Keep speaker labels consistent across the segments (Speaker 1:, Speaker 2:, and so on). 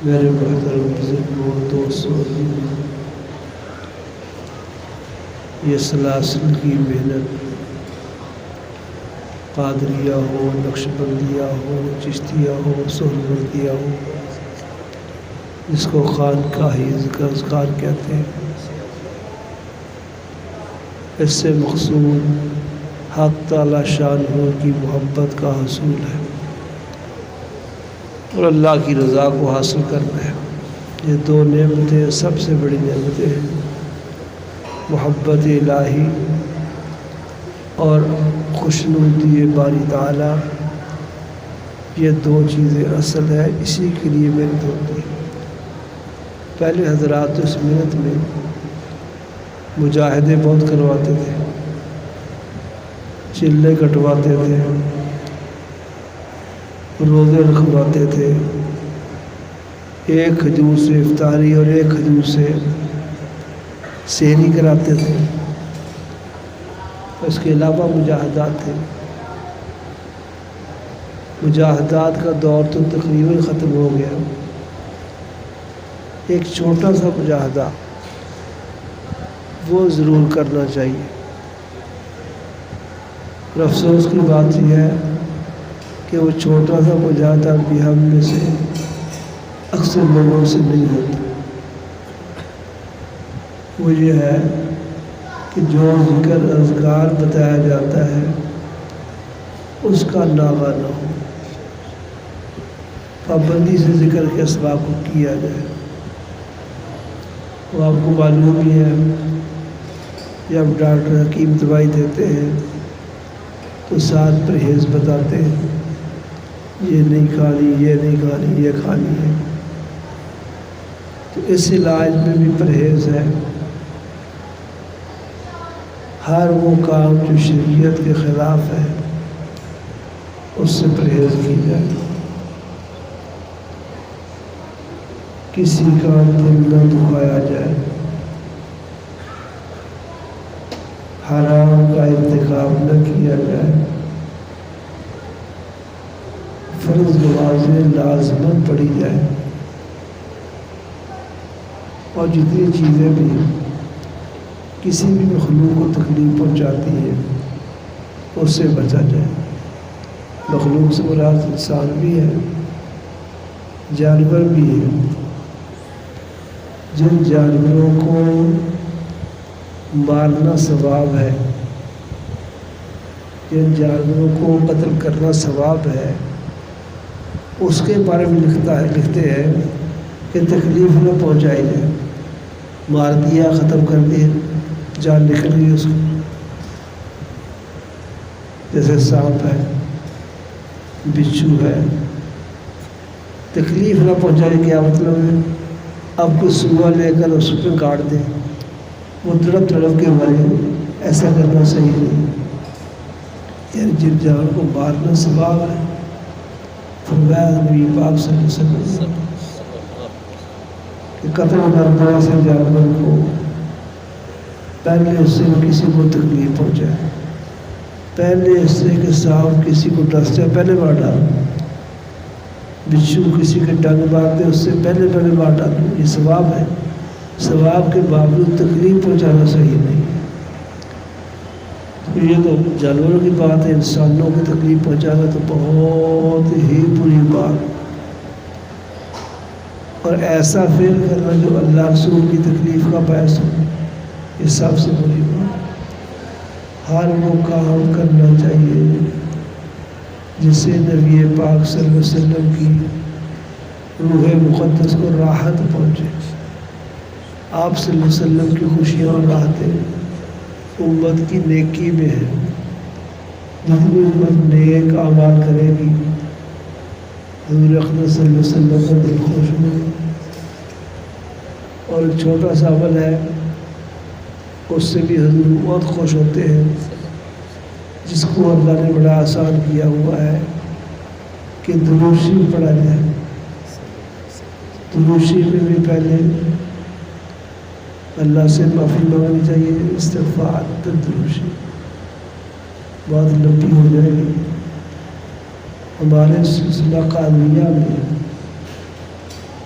Speaker 1: میرے محترم بزرگوں، دوستوں، یہ سلاسل کی محنت قادریہ ہو، نقشبندیہ ہو، چشتیہ ہو، سہروردیہ ہو، جس کو خانقاہی اذکار کہتے ہیں، اس سے مقصود حق تعالی شان کی محبت کا حصول ہے اور اللہ کی رضا کو حاصل کرنا ہے۔ یہ دو نعمتیں سب سے بڑی نعمتیں ہیں، محبت الہی اور خوشنودی باری تعالیٰ۔ یہ دو چیزیں اصل ہے، اسی کے لیے محنت ہوتی ہے۔ پہلے حضرات اس محنت میں مجاہدے بہت کرواتے تھے، چلے کٹواتے تھے، روزے رکھواتے تھے، ایک کھجور سے افطاری اور ایک کھجور سے سحری کراتے تھے۔ اس کے علاوہ مجاہدات تھے۔ مجاہدات کا دور تو تقریباً ختم ہو گیا۔ ایک چھوٹا سا مجاہدہ وہ ضرور کرنا چاہیے، اور افسوس کی بات یہ ہے کہ وہ چھوٹا سا مجاہدہ بھی ہم میں سے اکثر لوگوں سے نہیں ہوتا۔ وہ یہ ہے کہ جو ذکر اذکار بتایا جاتا ہے اس کا ناغہ نہ ہو، پابندی سے ذکر کے اسباب کو کیا جائے۔ وہ آپ کو معلوم ہی ہے، جب ڈاکٹر حکیم دوائی دیتے ہیں تو 7 پرہیز بتاتے ہیں، یہ نہیں کھانی، یہ نہیں کھانی، یہ کھانی ہے۔ تو اس علاج میں بھی پرہیز ہے۔ ہر وہ کام جو شریعت کے خلاف ہے اس سے پرہیز کی جائے۔ کسی کا دل نہ دکھایا جائے، حرام کا ارتکاب نہ کیا جائے، فرض نمازیں لازماً پڑھی جائے، اور جتنی چیزیں بھی کسی بھی مخلوق کو تکلیف پہنچاتی ہیں اس سے بچا جائے۔ مخلوق سے مراد انسان بھی ہے، جانور بھی ہے۔ جن جانوروں کو مارنا ثواب ہے، جن جانوروں کو قتل کرنا ثواب ہے، اس کے بارے میں لکھتے ہیں کہ تکلیف نہ پہنچائی جائے۔ مار دیا، ختم کر دیا، جان نکل گئی اس کو، جیسے سانپ ہے، بچھو ہے۔ تکلیف نہ پہنچانے کیا مطلب ہے؟ اب کوئی سوا لے کر اس پہ کاٹ دیں، وہ تڑپ تڑپ کے مرے، ایسا کرنا صحیح نہیں۔ یعنی جن جانور کو مارنا ثواب ہے، فرمایا نبی پاک صلی اللہ علیہ وسلم کہ قتل کرنا سے جانور کو پہلے اس سے کسی کو تکلیف پہنچائے، پہلے اس سے کہ سانپ کسی کو ڈس جائے پہلے مار ڈالو، بچھو کسی کے ڈنگ مار دے اس سے پہلے مار ڈالو، یہ ثواب ہے۔ ثواب کے باوجود تکلیف پہنچانا صحیح نہیں ہے۔ یہ تو جانوروں کی بات ہے، انسانوں کو تکلیف پہنچانا تو بہت ہی بری بات، اور ایسا فعل کرنا جو اللہ رسول کی تکلیف کا باعث ہو، یہ سب سے بری بات۔ ہر وہ کام کرنا چاہیے جس سے نبی پاک صلی اللہ علیہ وسلم کی روح مقدس کو راحت پہنچے۔ آپ صلی اللہ علیہ وسلم کی خوشیاں اور راحتیں امت کی نیکی میں ہیں۔ جتنی امت نیک اعمال کرے گی، حضور اقدس صلی اللہ علیہ وسلم کا دل خوش ہوگا۔ اور ایک چھوٹا سا عمل ہے، اس سے بھی حضور بہت خوش ہوتے ہیں، جس کو اللہ نے بڑا آسان کیا ہوا ہے کہ درود شریف پڑھا جائے۔ درود شریف میں بھی پہلے اللہ سے معافی مانگنی چاہیے، استغفار، درود شریف بہت لمبی ہو جائے گی، ہمارے سلسلہ قادریہ میں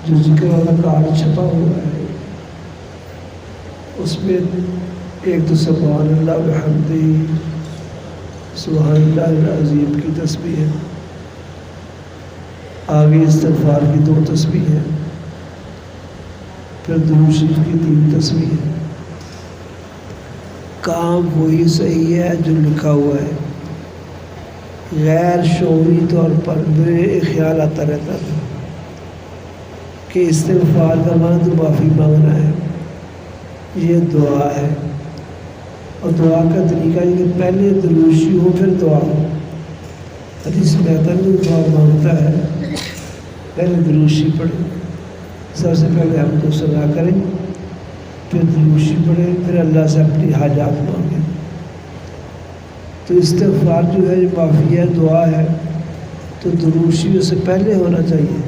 Speaker 1: جو ذکر والا کارڈ چھپا ہوا ہے اس میں ایک تو سبحان اللہ بحمدہ سبحان اللہ العظیم کی تسبیح ہے، آگے استغفار کی 2 تسبیح ہے، پھر درود شریف کی 3 تسبیح ہے۔ کام وہی صحیح ہے جو لکھا ہوا ہے، غیر شعوری طور پر میرے خیال آتا رہتا تھا کہ استغفار کا معنی تو معافی مانگنا ہے، یہ دعا ہے، اور دعا کا طریقہ یہ کہ پہلے دروشی ہو پھر دعا ہو۔ حدیث میں آتا ہے جو دعا مانگتا ہے پہلے دروشی پڑھے، سب سے پہلے ہم کو صدا کریں، پھر دروشی پڑھے، پھر اللہ سے اپنی حاجات مانگیں۔ تو استغفار جو ہے یہ معافی ہے، دعا ہے، تو دروشی اس سے پہلے ہونا چاہیے،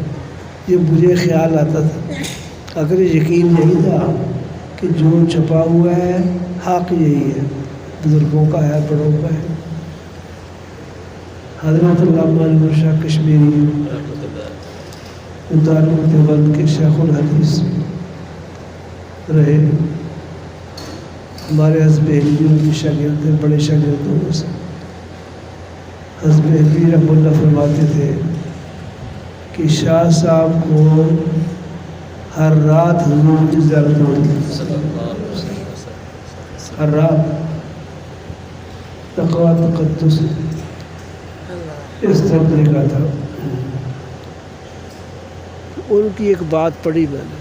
Speaker 1: یہ مجھے خیال آتا تھا۔ اگر یقین نہیں تھا کہ جو چھپا ہوا ہے حق یہی ہے، بزرگوں کا ہے، بڑوں کا ہے۔ حضرت علامہ انور شاہ کشمیری دارالعلوم دیوبند کے شیخ الحدیث رہے، ہمارے حزبیلیوں کی شاگرد تھے، بڑے شاگردوں میں سے۔ حزبیلی رحمہ اللہ فرماتے تھے کہ شاہ صاحب کو ہر رات حضور کی زیارت ہوتی، ہر رات تقویٰ تقدس اس طرح کا تھا۔ ان کی ایک بات پڑھی میں نے،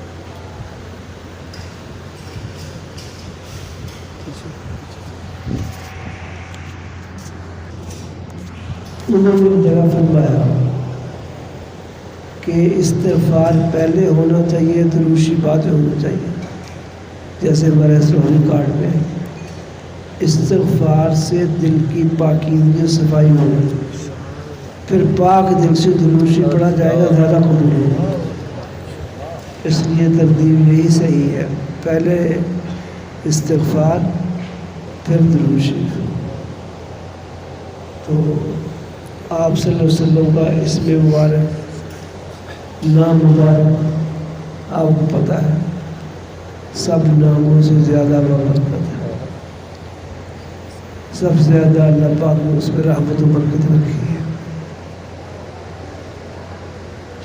Speaker 1: انہوں نے جگہ فرمایا کہ استغفار پہلے ہونا چاہیے، دروشی بعد میں ہونا چاہیے۔ جیسے ہمارے روحانی کارڈ میں استغفار سے دل کی پاکیزگی صفائی ہوگی، پھر پاک دل سے دروشی پڑھا جائے گا، زیادہ قبول ہوگا۔ اس لیے ترتیب یہی صحیح ہے، پہلے استغفار پھر دروشی۔ تو آپ صلی اللہ علیہ وسلم کا اسم مبارک، نام مبارک آپ کو پتہ ہے، سب ناموں سے زیادہ بابرکت ہے، سب سے زیادہ اللہ پاک نے اس پہ رحمت و برکت رکھی ہے۔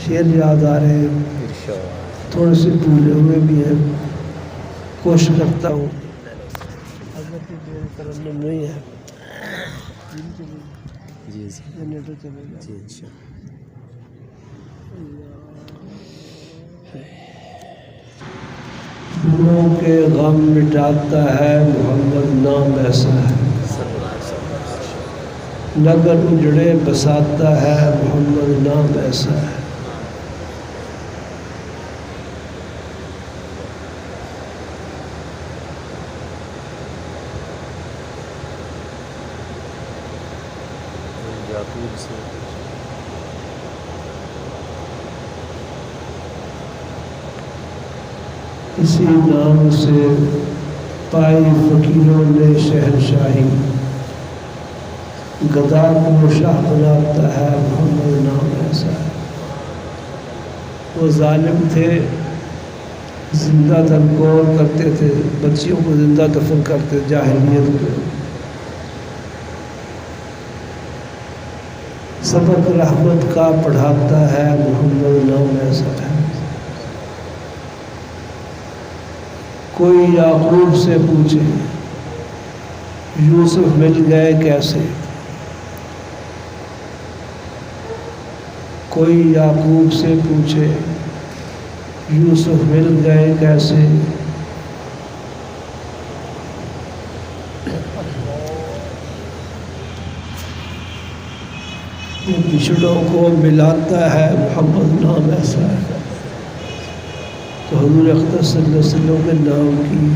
Speaker 1: شعر یاد آ رہے ہیں، تھوڑے سے بھولے ہوئے بھی ہیں، کوشش کرتا ہوں، حضرت میرے ترنم نہیں ہے، جی جنریٹر چلے گا، جی انشاءاللہ۔ دلوں کے غم مٹاتا ہے محمد نام ایسا ہے، نگر اجڑے بساتا ہے محمد نام ایسا ہے۔ اسی نام سے پائی فقیروں نے شہنشاہی، گدا کو شاہ بناتا ہے محمد نام ایسا ہے۔ وہ ظالم تھے، زندہ دفن کرتے تھے، بچیوں کو زندہ دفن کرتے جاہلیت میں۔ سبق رحمت کا پڑھاتا ہے محمد نام ایسا ہے۔ کوئی یعقوب سے پوچھے یوسف مل گئے کیسے، کوئی یعقوب سے پوچھے یوسف مل گئے کیسے۔ بچھڑوں کو ملاتا ہے محمد نام ایسا ہے۔ تو حضور اقدس صلی اللہ علیہ وسلم کے نام کی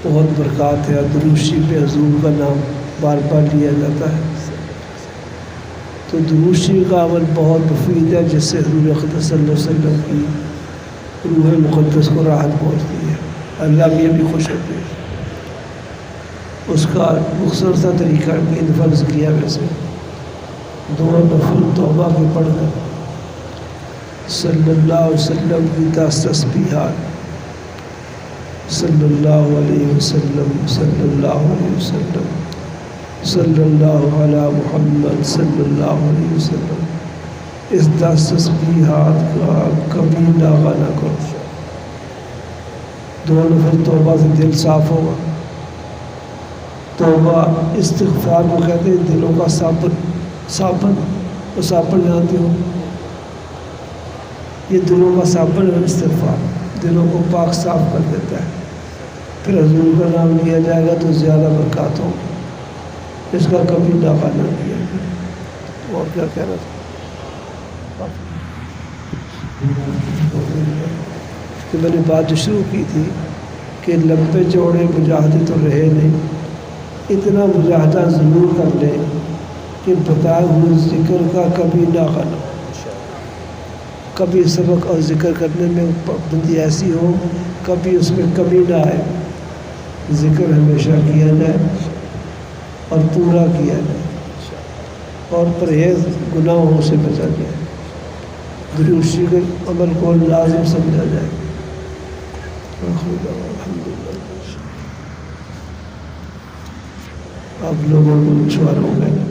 Speaker 1: بہت برکات ہے، دروشی پہ حضور کا نام بار بار لیا جاتا ہے۔ تو دروشی کا عمل بہت مفید ہے، جس سے حضور اقدس صلی اللہ علیہ وسلم کی روح مقدس کو راحت پہنچتی ہے، اللہ بھی ابھی خوش ہوتے ہیں۔ اس کا مختصر سا طریقہ بھی فرض کیا ویسے دو نفل توبہ کے پڑھ کر صلی اللہ علیہ وسلم کی 10 تسبیحات، صلی اللہ علیہ وسلم، صلی اللہ علیہ وسلم، صلی اللہ علی محمد، صلی اللہ علیہ وسلم، اس 10 تسبیحات کا کبھی ناغہ نہ کرو۔ 2 نفل توبہ سے دل صاف ہوگا۔ توبہ استغفار کو کہتے ہیں دلوں کا صابن جانتے ہو، یہ دلوں کا صابن ہے استغفار، دلوں کو پاک صاف کر دیتا ہے۔ پھر حضور کا نام لیا جائے گا تو زیادہ برکات ہو، اس کا کبھی ناغہ نہ کیا جائے۔ اور کیا کہہ رہا تھا کہ میں نے بات شروع کی تھی کہ لمبے چوڑے مجاہدے تو رہے نہیں، اتنا مجاہدہ ضرور کر لیں کہ بتائے ہوئے ذکر کا کبھی ناغہ نہ ہو، کبھی سبق اور ذکر کرنے میں پابندی ایسی ہو کبھی اس میں کمی نہ آئے، ذکر ہمیشہ کیا جائے اور پورا کیا جائے اور پرہیز گناہوں سے بچا جائے، درود شریف عمل کو لازم سمجھا جائے۔ اب لوگوں کو مشورہ ہو گئے۔